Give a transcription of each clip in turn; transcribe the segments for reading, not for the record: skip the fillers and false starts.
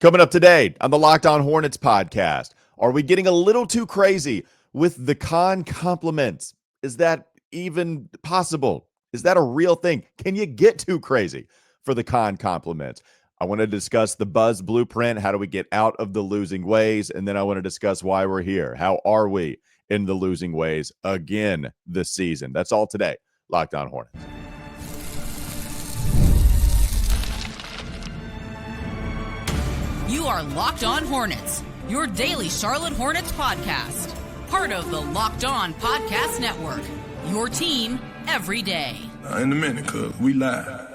Coming up today on the Locked On Hornets podcast, are we getting a little too crazy with the Kon compliments? Is that even possible? Is that a real thing? Can you get too crazy for the Kon compliments? I want to discuss the Buzz blueprint. How do we get out of the losing ways? And then I want to discuss why we're here. How are we in the losing ways again this season? That's all today. Locked On Hornets. You are Locked On Hornets, your daily Charlotte Hornets podcast. Part of the Locked On Podcast Network, your team every day. In a minute, cuz we live.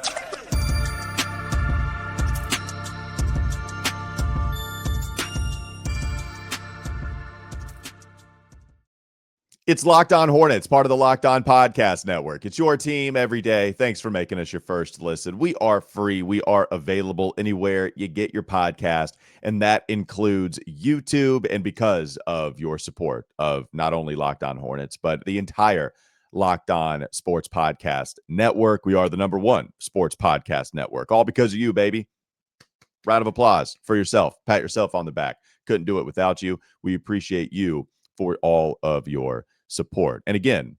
It's Locked On Hornets, part of the Locked On Podcast Network. It's your team every day. Thanks for making us your first listen. We are free. We are available anywhere you get your podcast, and that includes YouTube. And because of your support of not only Locked On Hornets, but the entire Locked On Sports Podcast Network, we are the #1 sports podcast network. All because of you, baby. Round of applause for yourself. Pat yourself on the back. Couldn't do it without you. We appreciate you for all of your support. And again,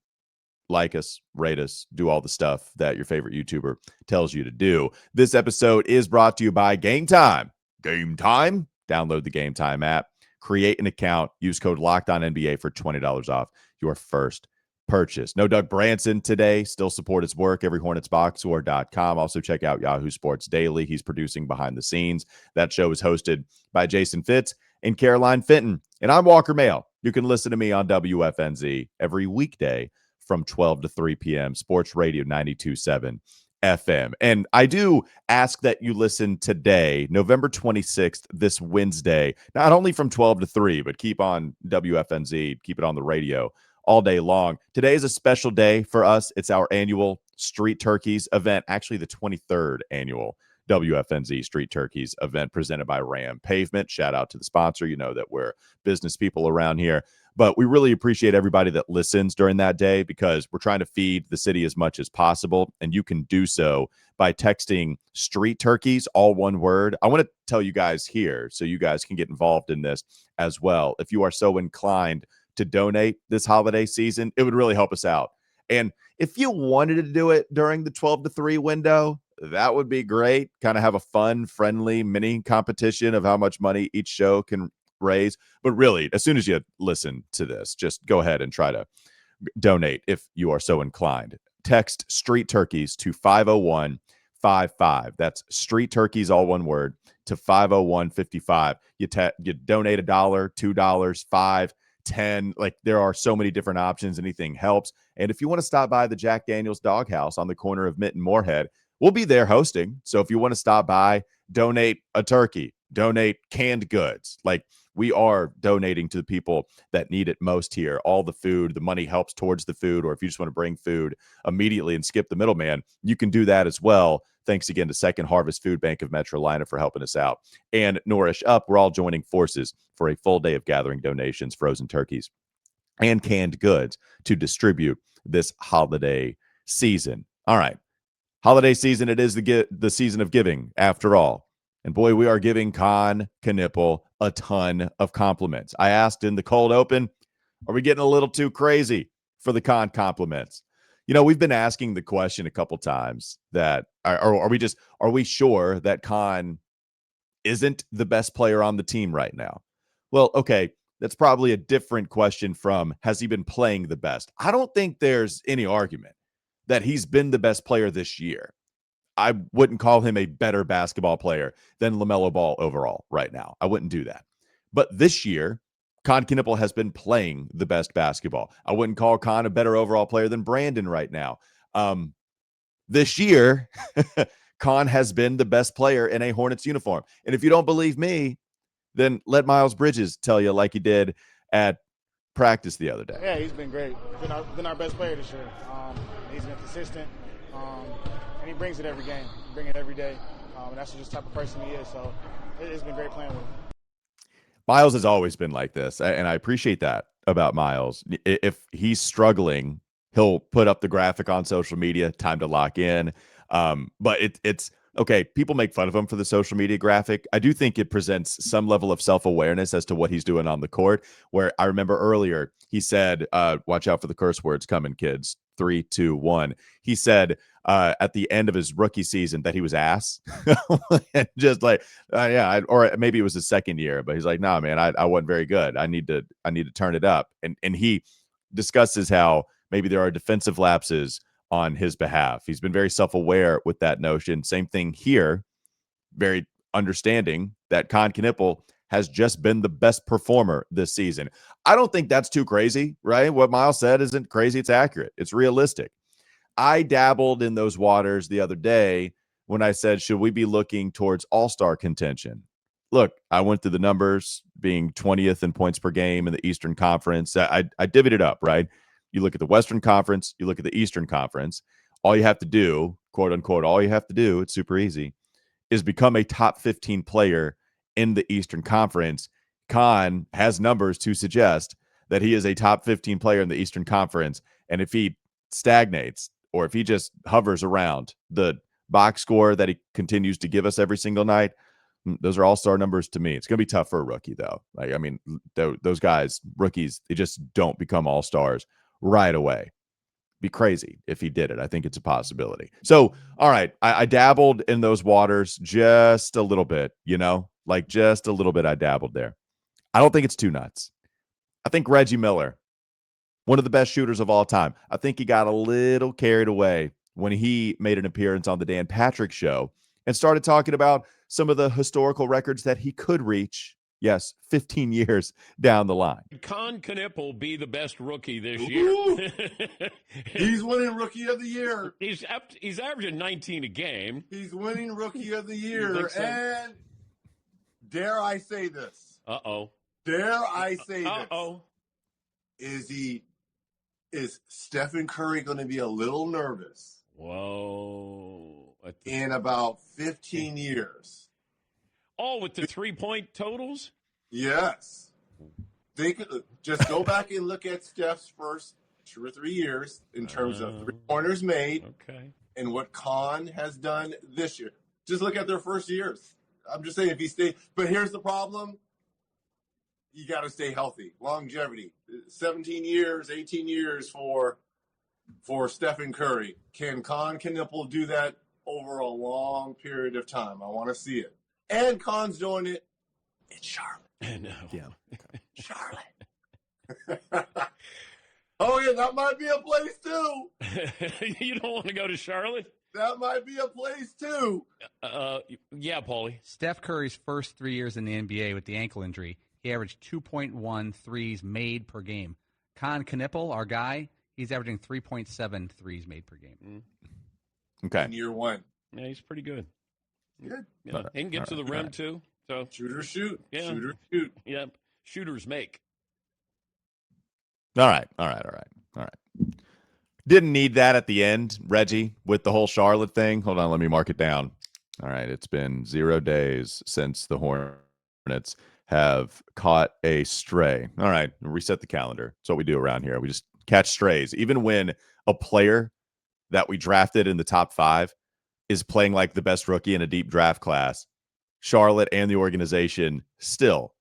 like us, rate us, do all the stuff that your favorite YouTuber tells you to do. This episode is brought to you by Game Time. Game Time? Download the Game Time app, create an account, use code LOCKEDONNBA for $20 off your first purchase. No Doug Branson today. Still support his work, everyhornetsboxscore.com. Also check out Yahoo Sports Daily. He's producing behind the scenes. That show is hosted by Jason Fitz and Caroline Fenton. And I'm Walker Mail. You can listen to me on WFNZ every weekday from 12 to 3 p.m. Sports Radio 92.7 FM. And I do ask that you listen today, November 26th, this Wednesday, not only from 12 to 3, but keep on WFNZ, keep it on the radio all day long. Today is a special day for us. It's our annual Street Turkeys event, actually the 23rd annual WFNZ Street Turkeys event presented by Ram Pavement. Shout out to the sponsor. You know that we're business people around here, but we really appreciate everybody that listens during that day because we're trying to feed the city as much as possible. And you can do so by texting Street Turkeys, all one word. I want to tell you guys here so you guys can get involved in this as well. If you are so inclined to donate this holiday season, it would really help us out. And if you wanted to do it during the 12 to 3 window, that would be great. Kind of have a fun, friendly mini competition of how much money each show can raise. But really, as soon as you listen to this, just go ahead and try to donate if you are so inclined. Text Street Turkeys to 50155. That's Street Turkeys, all one word, to 50155. You donate $1, $2, $5, $10. Like, there are so many different options. Anything helps. And if you want to stop by the Jack Daniel's Doghouse on the corner of Mint and Moorhead, we'll be there hosting. So if you want to stop by, donate a turkey, donate canned goods. Like, we are donating to the people that need it most here. All the food, the money helps towards the food. Or if you just want to bring food immediately and skip the middleman, you can do that as well. Thanks again to Second Harvest Food Bank of Metrolina for helping us out. And Nourish Up, we're all joining forces for a full day of gathering donations, frozen turkeys, and canned goods to distribute this holiday season. All right. Holiday season, it is the season of giving, after all. And boy, we are giving Kon Knueppel a ton of compliments. I asked in the cold open, are we getting a little too crazy for the Kon compliments? You know, we've been asking the question a couple times that, are we sure that Kon isn't the best player on the team right now? Well, okay, that's probably a different question from, has he been playing the best? I don't think there's any argument that he's been the best player this year. I wouldn't call him a better basketball player than LaMelo Ball overall right now. I wouldn't do that. But this year, Kon Knueppel has been playing the best basketball. I wouldn't call Kon a better overall player than Brandon right now. This year, Kon has been the best player in a Hornets uniform. And if you don't believe me, then let Miles Bridges tell you like he did at practice the other day. Yeah, he's been great. Been our best player this year. He's been consistent, and he brings it every game. He brings it every day, and that's just the type of person he is. So it's been great playing with him. Miles has always been like this, and I appreciate that about Miles. If he's struggling, he'll put up the graphic on social media, time to lock in. But it's okay, people make fun of him for the social media graphic. I do think it presents some level of self-awareness as to what he's doing on the court, where I remember earlier he said, watch out for the curse words coming, kids. 3, 2, 1. He said at the end of his rookie season that he was ass. And just like, or maybe it was his second year, but he's like, nah, man, I wasn't very good. I need to turn it up. And he discusses how maybe there are defensive lapses on his behalf. He's been very self-aware with that notion. Same thing here, very understanding that Kon Knueppel has just been the best performer this season. I don't think that's too crazy, right? What Miles said isn't crazy. It's accurate. It's realistic. I dabbled in those waters the other day when I said, should we be looking towards all-star contention? Look, I went through the numbers, being 20th in points per game in the Eastern Conference. I divvied it up, right? You look at the Western Conference, you look at the Eastern Conference. All you have to do, quote unquote, all you have to do, it's super easy, is become a top 15 player in the Eastern Conference. Kon has numbers to suggest that he is a top 15 player in the Eastern Conference. And if he stagnates or if he just hovers around the box score that he continues to give us every single night, those are all-star numbers to me. It's going to be tough for a rookie, though. Like, I mean, those guys, rookies, they just don't become all-stars right away. Be crazy if he did it. I think it's a possibility. So, all right, I dabbled in those waters just a little bit, like just a little bit. I dabbled there. I don't think it's too nuts. I think Reggie Miller, one of the best shooters of all time. I think he got a little carried away when he made an appearance on the Dan Patrick Show and started talking about some of the historical records that he could reach. Yes, 15 years down the line. Kon Knueppel be the best rookie this year. He's winning Rookie of the Year. He's averaging 19 a game. He's winning Rookie of the Year. So? And dare I say this? Uh-oh. Dare I say this? Uh-oh. Is Stephen Curry going to be a little nervous? Whoa. In about 15 years. Oh, with the 3-point totals? Yes. They could just go back and look at Steph's first 2 or 3 years in terms of 3-pointers made. Okay. And what Kon has done this year. Just look at their first years. I'm just saying if he stays. But here's the problem. You got to stay healthy. Longevity. 17 years, 18 years for Stephen Curry. Can Kon Knueppel do that over a long period of time? I want to see it. And Kon's doing it in Charlotte. I know. Yeah. Charlotte. Oh, yeah, that might be a place, too. You don't want to go to Charlotte? That might be a place, too. Yeah, Paulie. Steph Curry's first 3 years in the NBA with the ankle injury, he averaged 2.1 threes made per game. Kon Knueppel, our guy, he's averaging 3.7 threes made per game. Okay. In year one. Yeah, he's pretty good. Good. Yeah. He can get to the rim, too. So Shooter shoot. Yeah. Shooter shoot. Yeah. Shooters make. All right. Didn't need that at the end, Reggie, with the whole Charlotte thing. Hold on, let me mark it down. All right, it's been 0 days since the Hornets have caught a stray. All right, reset the calendar. That's what we do around here. We just catch strays. Even when a player that we drafted in the top 5 is playing like the best rookie in a deep draft class, Charlotte and the organization still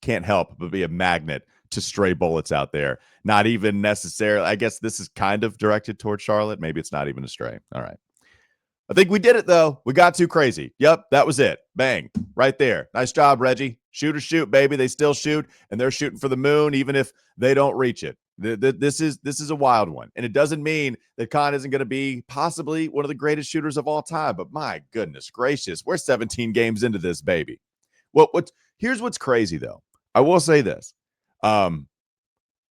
can't help but be a magnet to stray bullets out there. Not even necessarily, I guess this is kind of directed towards Charlotte. Maybe it's not even a stray. All right. I think we did it, though. We got too crazy. Yep, that was it. Bang. Right there. Nice job, Reggie. Shooters shoot, baby. They still shoot, and they're shooting for the moon even if they don't reach it. This is a wild one. And it doesn't mean that Kon isn't going to be possibly one of the greatest shooters of all time. But my goodness gracious, we're 17 games into this, baby. Here's what's crazy, though. I will say this.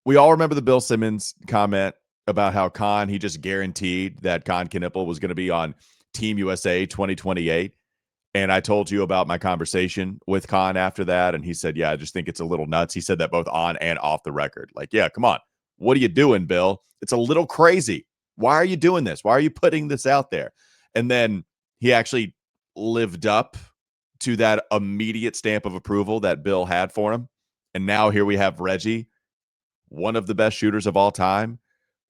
We all remember the Bill Simmons comment about how Kon, he just guaranteed that Kon Knueppel was going to be on Team USA 2028. And I told you about my conversation with Kon after that. And he said, yeah, I just think it's a little nuts. He said that both on and off the record. Like, yeah, come on. What are you doing, Bill? It's a little crazy. Why are you doing this? Why are you putting this out there? And then he actually lived up to that immediate stamp of approval that Bill had for him. And now here we have Reggie, one of the best shooters of all time,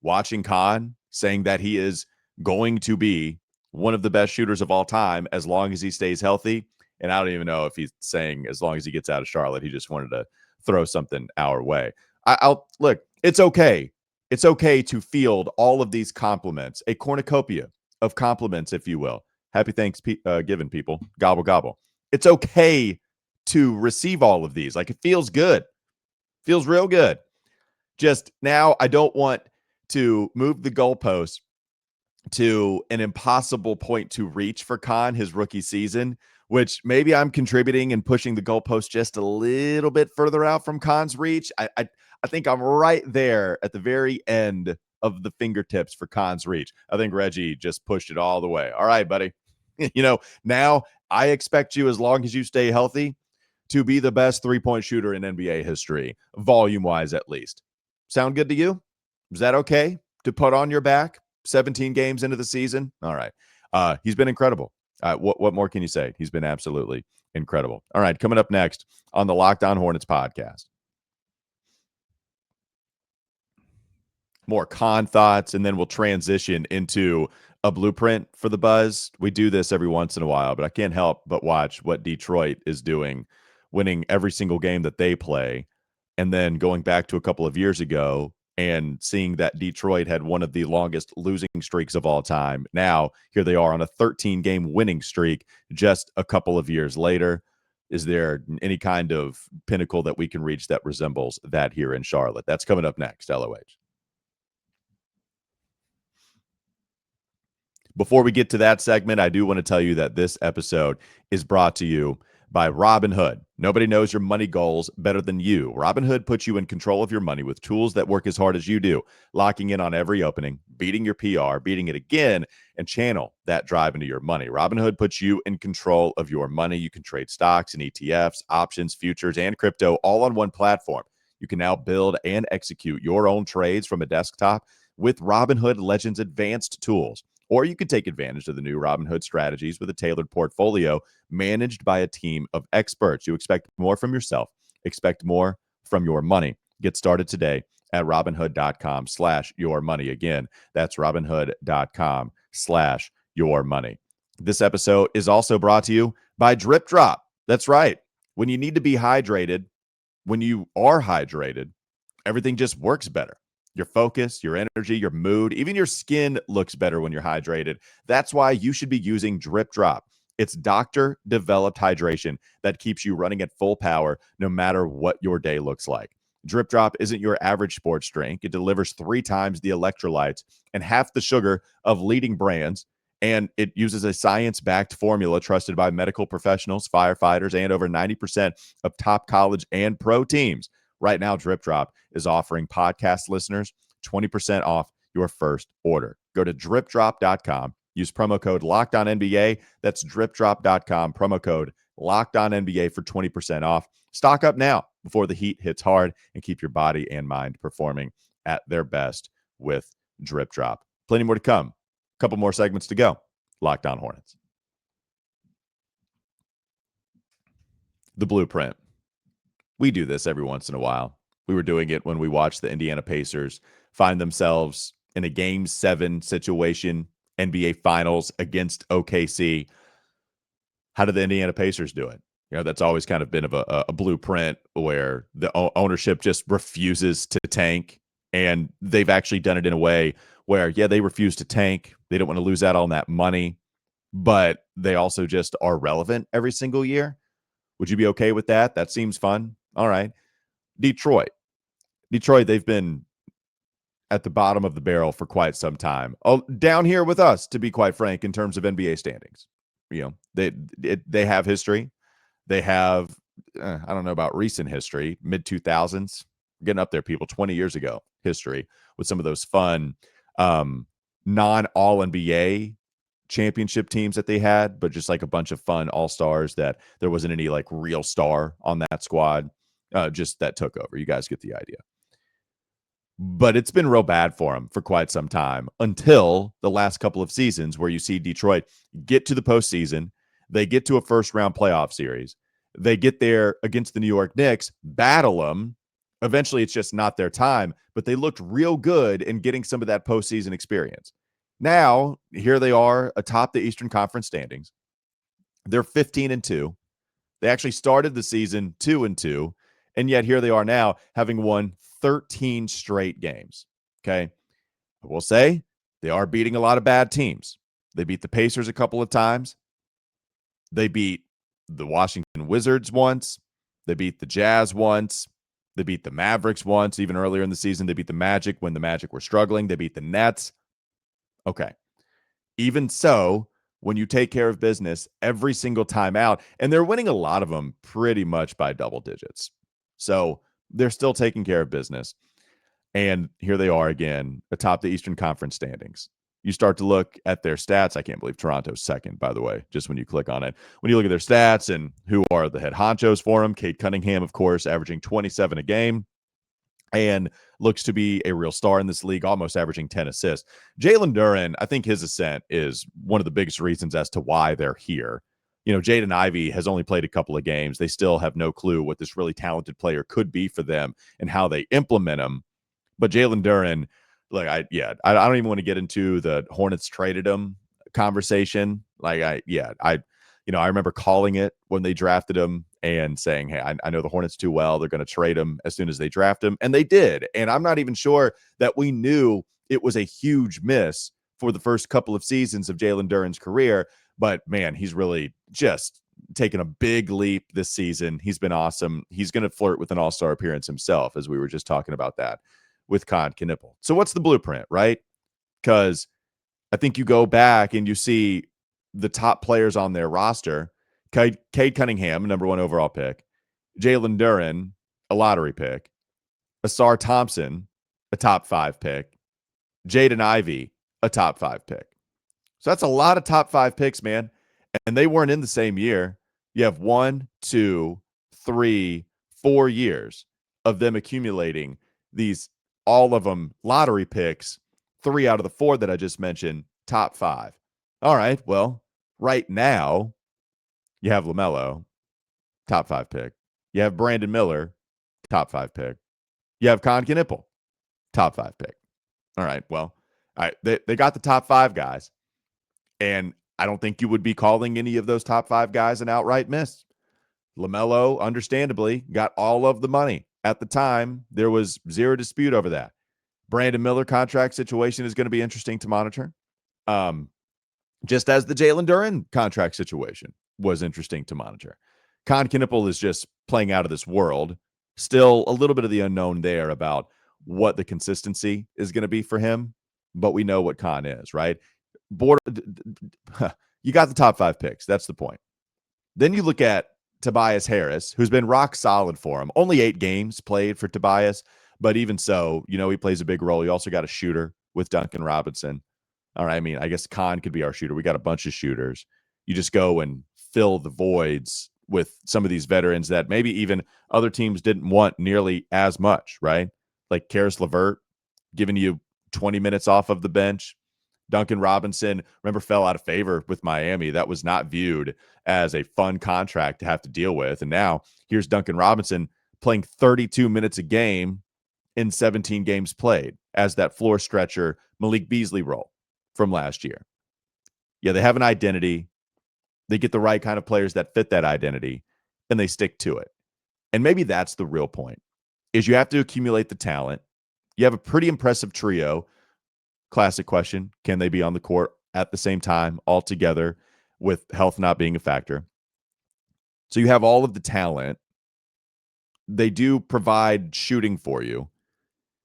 watching Kon saying that he is going to be one of the best shooters of all time as long as he stays healthy. And I don't even know if he's saying as long as he gets out of Charlotte. He just wanted to throw something our way. I'll look, it's okay. It's okay to field all of these compliments, a cornucopia of compliments, if you will. Happy Thanksgiving, people. Gobble, gobble. It's okay to receive all of these. Like, it feels good. Feels real good. Just now, I don't want to move the goalpost to an impossible point to reach for Kon his rookie season, which maybe I'm contributing and pushing the goalpost just a little bit further out from Kon's reach. I think I'm right there at the very end of the fingertips for Kon's reach. I think Reggie just pushed it all the way. All right, buddy. Now I expect you, as long as you stay healthy, to be the best three-point shooter in NBA history, volume-wise at least. Sound good to you? Is that okay to put on your back 17 games into the season? All right. He's been incredible. What more can you say? He's been absolutely incredible. All right, coming up next on the Locked On Hornets podcast. More Kon thoughts, and then we'll transition into a blueprint for the Buzz. We do this every once in a while, but I can't help but watch what Detroit is doing, winning every single game that they play, and then going back to a couple of years ago and seeing that Detroit had one of the longest losing streaks of all time. Now, here they are on a 13-game winning streak just a couple of years later. Is there any kind of pinnacle that we can reach that resembles that here in Charlotte? That's coming up next, LOH. Before we get to that segment, I do want to tell you that this episode is brought to you by Robinhood. Nobody knows your money goals better than you. Robinhood puts you in control of your money with tools that work as hard as you do, locking in on every opening, beating your PR, beating it again, and channel that drive into your money. Robinhood puts you in control of your money. You can trade stocks and ETFs, options, futures, and crypto all on one platform. You can now build and execute your own trades from a desktop with Robinhood Legends advanced tools. Or you could take advantage of the new Robinhood strategies with a tailored portfolio managed by a team of experts. You expect more from yourself. Expect more from your money. Get started today at Robinhood.com/yourmoney. Again, that's Robinhood.com/yourmoney. This episode is also brought to you by Drip Drop. That's right. When you need to be hydrated, when you are hydrated, everything just works better. Your focus, your energy, your mood, even your skin looks better when you're hydrated. That's why you should be using Drip Drop. It's doctor-developed hydration that keeps you running at full power no matter what your day looks like. Drip Drop isn't your average sports drink. It delivers 3 times the electrolytes and half the sugar of leading brands, and it uses a science-backed formula trusted by medical professionals, firefighters, and over 90% of top college and pro teams. Right now, Drip Drop is offering podcast listeners 20% off your first order. Go to dripdrop.com. Use promo code LOCKEDONNBA. That's dripdrop.com. Promo code LOCKEDONNBA for 20% off. Stock up now before the heat hits hard and keep your body and mind performing at their best with Drip Drop. Plenty more to come. A couple more segments to go. Locked On Hornets. The blueprint. We do this every once in a while. We were doing it when we watched the Indiana Pacers find themselves in a Game 7 situation, NBA Finals against OKC. How did the Indiana Pacers do it? That's always kind of been of a blueprint where the ownership just refuses to tank, and they've actually done it in a way where, they refuse to tank. They don't want to lose out on that money, but they also just are relevant every single year. Would you be okay with that? That seems fun. All right. Detroit, they've been at the bottom of the barrel for quite some time. Oh, down here with us, to be quite frank, in terms of NBA standings. They have history. They have, I don't know about recent history, mid-2000s. Getting up there, people, 20 years ago history with some of those fun non-all-NBA championship teams that they had, but just like a bunch of fun all-stars that there wasn't any like real star on that squad. Just that took over. You guys get the idea. But it's been real bad for them for quite some time until the last couple of seasons where you see Detroit get to the postseason. They get to a first-round playoff series. They get there against the New York Knicks, battle them. Eventually, it's just not their time, but they looked real good in getting some of that postseason experience. Now, here they are atop the Eastern Conference standings. They're 15-2. They actually started the season 2-2, and yet here they are now having won 13 straight games. Okay. I will say they are beating a lot of bad teams. They beat the Pacers a couple of times. They beat the Washington Wizards once. They beat the Jazz once. They beat the Mavericks once. Even earlier in the season, they beat the Magic when the Magic were struggling. They beat the Nets. Okay. Even so, when you take care of business every single time out, and they're winning a lot of them pretty much by double digits. So they're still taking care of business. And here they are again, atop the Eastern Conference standings. You start to look at their stats. I can't believe Toronto's second, by the way, just when you click on it. When you look at their stats and who are the head honchos for them, Cade Cunningham, of course, averaging 27 a game and looks to be a real star in this league, almost averaging 10 assists. Jalen Duren, I think his ascent is one of the biggest reasons as to why they're here. You know, Jaden Ivey has only played a couple of games. They still have no clue what this really talented player could be for them and how they implement him. But Jalen Duren, like, I don't even want to get into the Hornets traded him conversation. I remember calling it when they drafted him and saying, hey, I know the Hornets too well. They're going to trade him as soon as they draft him. And they did. And I'm not even sure that we knew it was a huge miss for the first couple of seasons of Jalen Duren's career. But, man, he's really just taken a big leap this season. He's been awesome. He's going to flirt with an all-star appearance himself, as we were just talking about that with Kon Knueppel. So what's the blueprint, right? Because I think you go back and you see the top players on their roster. Cade Cunningham, number 1 overall pick. Jalen Duren, a lottery pick. Asar Thompson, a top 5 pick. Jaden Ivey, a top 5 pick. So that's a lot of top 5 picks, man. And they weren't in the same year. You have 1, 2, 3, 4 years of them accumulating these, all of them lottery picks. 3 out of the 4 that I just mentioned, top 5. All right, well, right now, you have LaMelo, top 5 pick. You have Brandon Miller, top 5 pick. You have Kon Knueppel, top 5 pick. All right, well, all right, they got the top 5 guys. And I don't think you would be calling any of those top 5 guys an outright miss. LaMelo, understandably, got all of the money. At the time, there was zero dispute over that. Brandon Miller contract situation is going to be interesting to monitor. Just as the Jalen Duren contract situation was interesting to monitor. Kon Knueppel is just playing out of this world. Still a little bit of the unknown there about what the consistency is going to be for him, but we know what Kon is, right? You got the top 5 picks. That's the point. Then you look at Tobias Harris, who's been rock solid for him. Only 8 games played for Tobias, but even so, you know, he plays a big role. You also got a shooter with Duncan Robinson. All right, I mean, I guess Kon could be our shooter. We got a bunch of shooters. You just go and fill the voids with some of these veterans that maybe even other teams didn't want nearly as much, right? Like Karis LeVert giving you 20 minutes off of the bench. Duncan Robinson, remember, fell out of favor with Miami. That was not viewed as a fun contract to have to deal with. And now here's Duncan Robinson playing 32 minutes a game in 17 games played as that floor stretcher Malik Beasley role from last year. Yeah, they have an identity. They get the right kind of players that fit that identity, and they stick to it. And maybe that's the real point, is you have to accumulate the talent. You have a pretty impressive trio. Classic question, can they be on the court at the same time all together with health not being a factor? So you have all of the talent. They do provide shooting for you.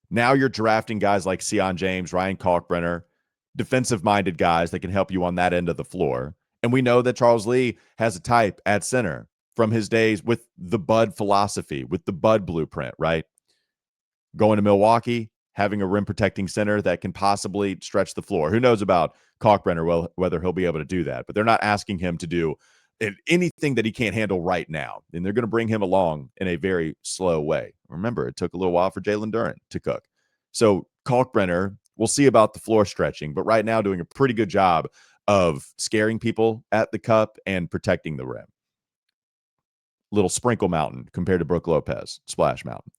Now you're drafting guys like Sion James, Ryan Kalkbrenner, defensive-minded guys that can help you on that end of the floor. And we know that Charles Lee has a type at center from his days with the Bud philosophy, with the Bud blueprint, right? Going to Milwaukee, having a rim-protecting center that can possibly stretch the floor. Who knows about Kalkbrenner, whether he'll be able to do that. But they're not asking him to do anything that he can't handle right now. And they're going to bring him along in a very slow way. Remember, it took a little while for Jalen Duren to cook. So Kalkbrenner, we'll see about the floor stretching, but right now doing a pretty good job of scaring people at the cup and protecting the rim. Little sprinkle mountain compared to Brook Lopez, splash mountain.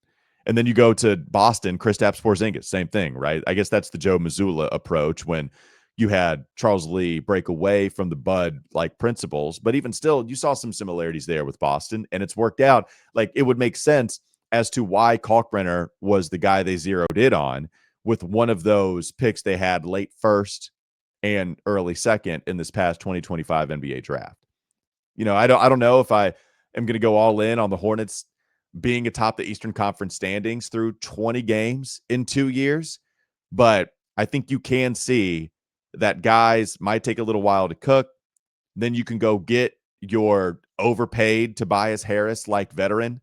And then you go to Boston, Kristaps Porzingis, same thing, right? I guess that's the Joe Mazzulla approach when you had Charles Lee break away from the Bud like principles, but even still, you saw some similarities there with Boston, and it's worked out. Like, it would make sense as to why Kalkbrenner was the guy they zeroed in on with one of those picks they had late first and early second in this past 2025 NBA draft. I don't know if I am going to go all in on the Hornets being atop the Eastern Conference standings through 20 games in 2 years, but I think you can see that guys might take a little while to cook. Then you can go get your overpaid Tobias Harris like veteran,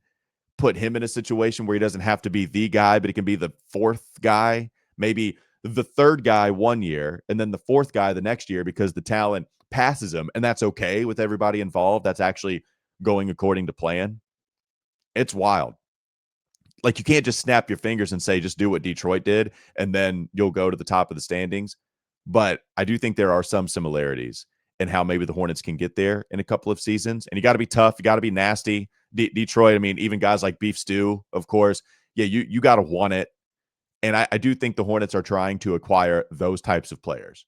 put him in a situation where he doesn't have to be the guy, but he can be the fourth guy, maybe the third guy one year, and then the fourth guy the next year because the talent passes him, and that's okay with everybody involved. That's actually going according to plan. It's wild. Like, you can't just snap your fingers and say, just do what Detroit did, and then you'll go to the top of the standings. But I do think there are some similarities in how maybe the Hornets can get there in a couple of seasons. And you got to be tough. You got to be nasty. Detroit, I mean, even guys like Beef Stew, of course. Yeah, you got to want it. And I do think the Hornets are trying to acquire those types of players.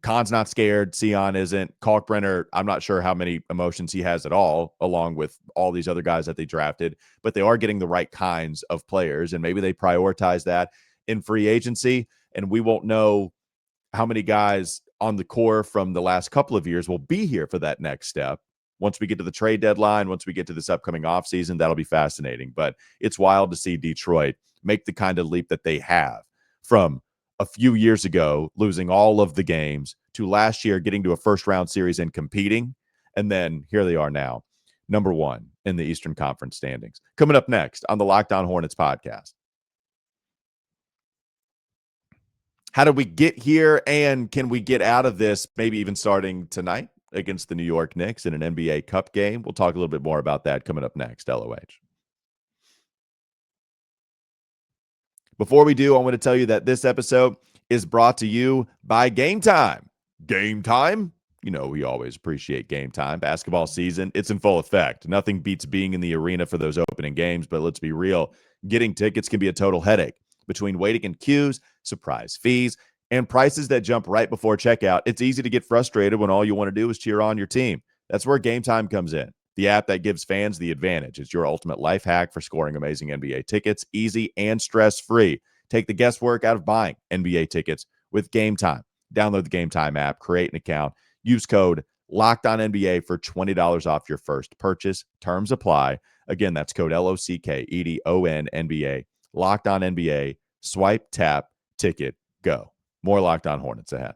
Khan's not scared. Sion isn't. Kalkbrenner, I'm not sure how many emotions he has at all, along with all these other guys that they drafted. But they are getting the right kinds of players, and maybe they prioritize that in free agency. And we won't know how many guys on the core from the last couple of years will be here for that next step. Once we get to the trade deadline, once we get to this upcoming offseason, that'll be fascinating. But it's wild to see Detroit make the kind of leap that they have from a few years ago, losing all of the games, to last year getting to a first-round series and competing. And then here they are now, number one in the Eastern Conference standings. Coming up next on the Locked On Hornets podcast. How did we get here, and can we get out of this maybe even starting tonight against the New York Knicks in an NBA Cup game? We'll talk a little bit more about that coming up next, LOH. Before we do, I want to tell you that this episode is brought to you by Game Time. Game Time? You know, we always appreciate Game Time. Basketball season, it's in full effect. Nothing beats being in the arena for those opening games, but let's be real. Getting tickets can be a total headache. Between waiting in queues, surprise fees, and prices that jump right before checkout, it's easy to get frustrated when all you want to do is cheer on your team. That's where Game Time comes in. The app that gives fans the advantage. It's your ultimate life hack for scoring amazing NBA tickets, easy and stress-free. Take the guesswork out of buying NBA tickets with Game Time. Download the Game Time app, create an account, use code LOCKEDONNBA for $20 off your first purchase. Terms apply. Again, that's code LOCKEDONNBA. Locked On NBA. Swipe, tap, ticket, go. More Locked On Hornets ahead.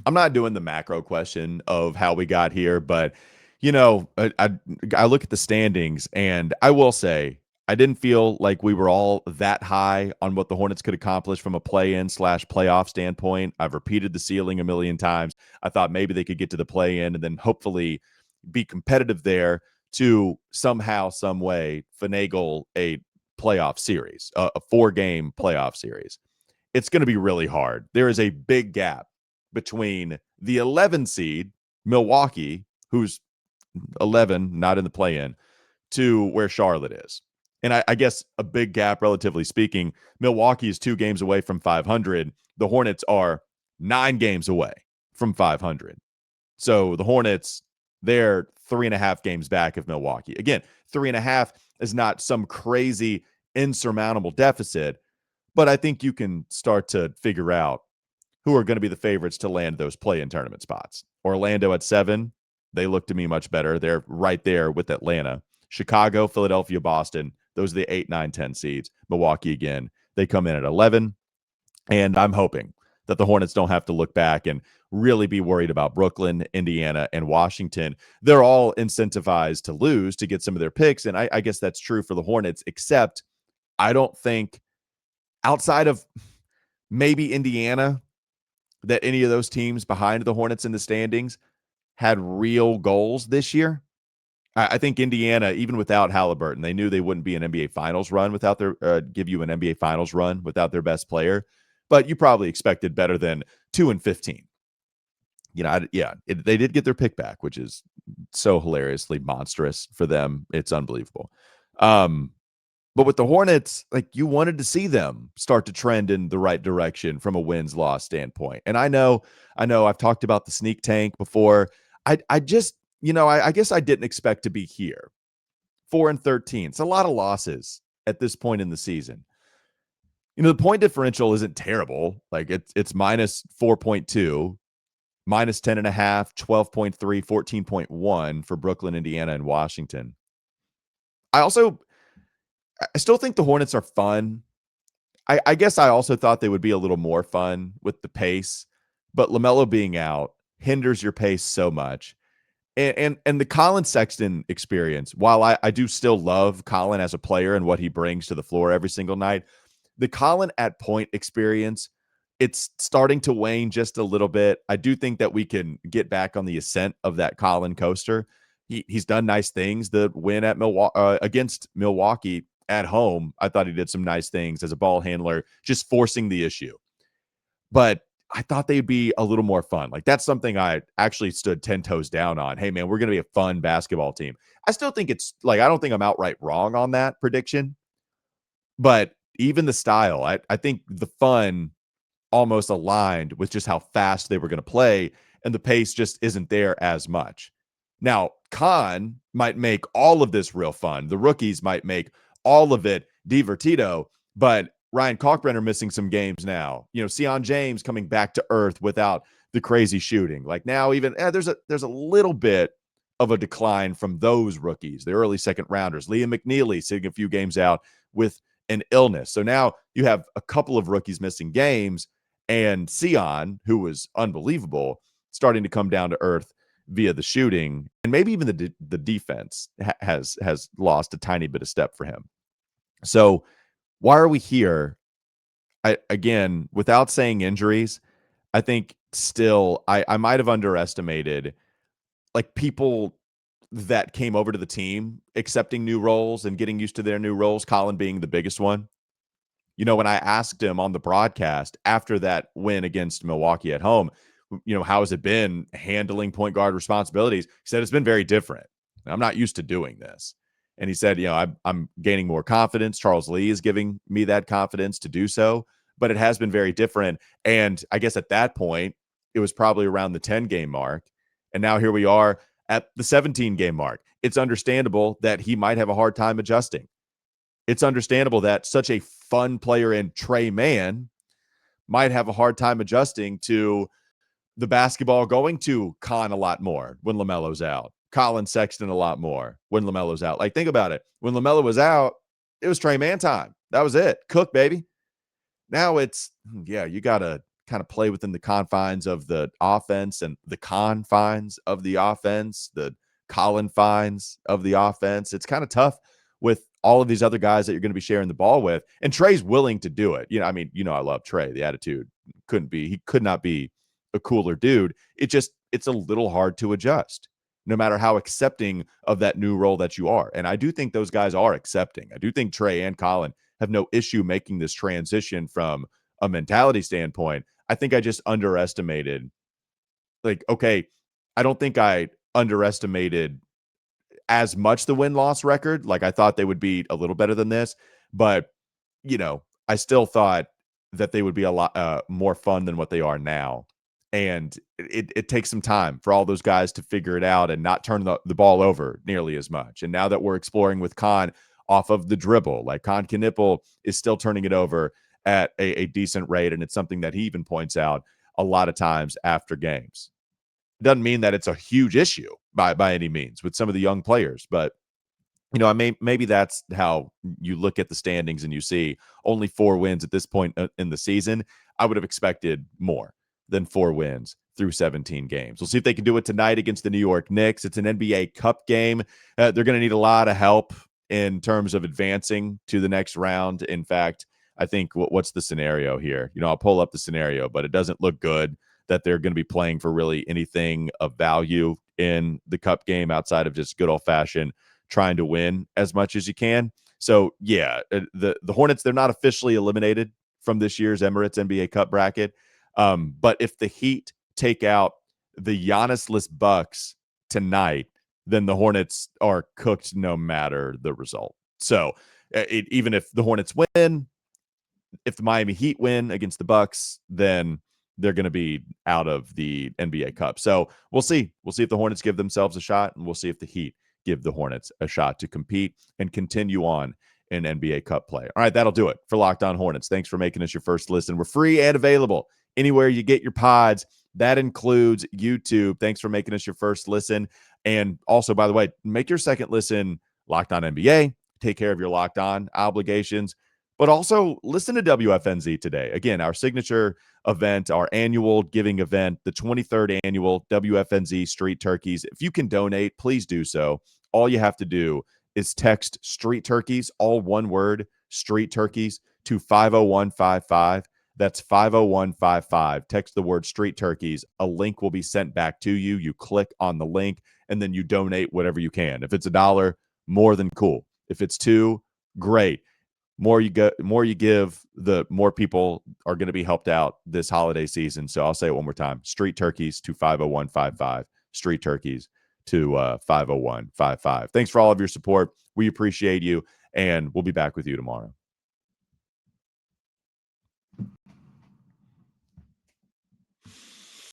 I'm not doing the macro question of how we got here, but, you know, I look at the standings, and I will say I didn't feel like we were all that high on what the Hornets could accomplish from a play-in/playoff standpoint. I've repeated the ceiling a million times. I thought maybe they could get to the play-in and then hopefully be competitive there to somehow, some way finagle a playoff series, a 4-game playoff series. It's going to be really hard. There is a big gap between the 11 seed, Milwaukee, who's 11, not in the play-in, to where Charlotte is. And I guess a big gap, relatively speaking. Milwaukee is 2 games away from 500. The Hornets are 9 games away from 500. So the Hornets, they're 3.5 games back of Milwaukee. Again, 3.5 is not some crazy insurmountable deficit, but I think you can start to figure out who are going to be the favorites to land those play-in tournament spots. Orlando at 7, they look to me much better. They're right there with Atlanta. Chicago, Philadelphia, Boston, those are the 8, 9, 10 seeds. Milwaukee, again, they come in at 11. And I'm hoping that the Hornets don't have to look back and really be worried about Brooklyn, Indiana, and Washington. They're all incentivized to lose to get some of their picks, and I guess that's true for the Hornets, except I don't think, outside of maybe Indiana, that any of those teams behind the Hornets in the standings had real goals this year. I think Indiana, even without Halliburton, they knew they wouldn't be an NBA Finals run without their give you an NBA Finals run without their best player. But you probably expected better than 2-15. You know, they did get their pick back, which is so hilariously monstrous for them. It's unbelievable. But with the Hornets, like, you wanted to see them start to trend in the right direction from a wins-loss standpoint. And I know I've talked about the sneak tank before. I just, I guess I didn't expect to be here. 4-13. It's a lot of losses at this point in the season. The point differential isn't terrible. Like, it's minus 4.2, minus 10.5, 12.3, 14.1 for Brooklyn, Indiana, and Washington. I still think the Hornets are fun. I guess I also thought they would be a little more fun with the pace, but LaMelo being out hinders your pace so much. And the Colin Sexton experience, while I do still love Colin as a player and what he brings to the floor every single night, the Colin at point experience, it's starting to wane just a little bit. I do think that we can get back on the ascent of that Colin coaster. He's done nice things. The win at against Milwaukee at home, I thought he did some nice things as a ball handler, just forcing the issue. But I thought they'd be a little more fun. Like, that's something I actually stood 10 toes down on. Hey, man, we're going to be a fun basketball team. I still think it's like, I don't think I'm outright wrong on that prediction. But even the style, I think the fun almost aligned with just how fast they were going to play, and the pace just isn't there as much. Now, Kon might make all of this real fun. The rookies might make all of it divertido, but Ryan Kalkbrenner missing some games now. Sion James coming back to earth without the crazy shooting. Like, now even there's a little bit of a decline from those rookies, the early second rounders. Liam McNeely sitting a few games out with an illness. So now you have a couple of rookies missing games, and Sion, who was unbelievable, starting to come down to earth via the shooting, and maybe even the defense has lost a tiny bit of step for him. So why are we here? Again, without saying injuries, I think still I might have underestimated, like, people that came over to the team accepting new roles and getting used to their new roles, Colin being the biggest one. When I asked him on the broadcast after that win against Milwaukee at home, how has it been handling point guard responsibilities? He said, it's been very different. I'm not used to doing this. And he said, I'm gaining more confidence. Charles Lee is giving me that confidence to do so, but it has been very different. And I guess at that point, it was probably around the 10-game mark. And now here we are at the 17-game mark. It's understandable that he might have a hard time adjusting. It's understandable that such a fun player in Trey Mann might have a hard time adjusting to the basketball going to Kon a lot more when LaMelo's out, Colin Sexton a lot more when LaMelo's out. Like, think about it. When LaMelo was out, it was Trey Mann time. That was it. Cook, baby. Now it's, you got to kind of play within the confines of the offense and the confines of the offense, the Colin fines of the offense. It's kind of tough with all of these other guys that you're going to be sharing the ball with. And Trey's willing to do it. I love Trey. The attitude he could not be a cooler dude. It's a little hard to adjust, no matter how accepting of that new role that you are. And I do think those guys are accepting. I do think Trey and Colin have no issue making this transition from a mentality standpoint. I think I just underestimated, I don't think I underestimated as much the win-loss record. Like, I thought they would be a little better than this, but I still thought that they would be a lot more fun than what they are now. And it takes some time for all those guys to figure it out and not turn the ball over nearly as much. And now that we're exploring with Kon off of the dribble, like, Kon Knueppel is still turning it over at a decent rate. And it's something that he even points out a lot of times after games. Doesn't mean that it's a huge issue by any means with some of the young players, but maybe that's how you look at the standings and you see only 4 wins at this point in the season. I would have expected more than 4 wins through 17 games. We'll see if they can do it tonight against the New York Knicks. It's an NBA Cup game. They're going to need a lot of help in terms of advancing to the next round. In fact, I think what's the scenario here? I'll pull up the scenario, but it doesn't look good that they're going to be playing for really anything of value in the Cup game outside of just good old-fashioned trying to win as much as you can. So, the Hornets, they're not officially eliminated from this year's Emirates NBA Cup bracket. But if the Heat take out the Giannis-less Bucks tonight, then the Hornets are cooked no matter the result. So Even if the Hornets win, if the Miami Heat win against the Bucks, then they're going to be out of the NBA Cup. So we'll see. We'll see if the Hornets give themselves a shot, and we'll see if the Heat give the Hornets a shot to compete and continue on in NBA Cup play. All right, that'll do it for Locked On Hornets. Thanks for making us your first listen. We're free and available anywhere you get your pods. That includes YouTube. Thanks for making us your first listen. And also, by the way, make your second listen Locked On NBA. Take care of your Locked On obligations. But also listen to WFNZ today. Again, our signature event, our annual giving event, the 23rd annual WFNZ Street Turkeys. If you can donate, please do so. All you have to do is text Street Turkeys, all one word, Street Turkeys, to 50155. That's 50155. Text the word Street Turkeys. A link will be sent back to you. You click on the link, and then you donate whatever you can. If it's $1, more than cool. If it's $2, great. More you give, the more people are going to be helped out this holiday season. So I'll say it one more time. Street Turkeys to 50155. Street Turkeys to 50155. Thanks for all of your support. We appreciate you, and we'll be back with you tomorrow.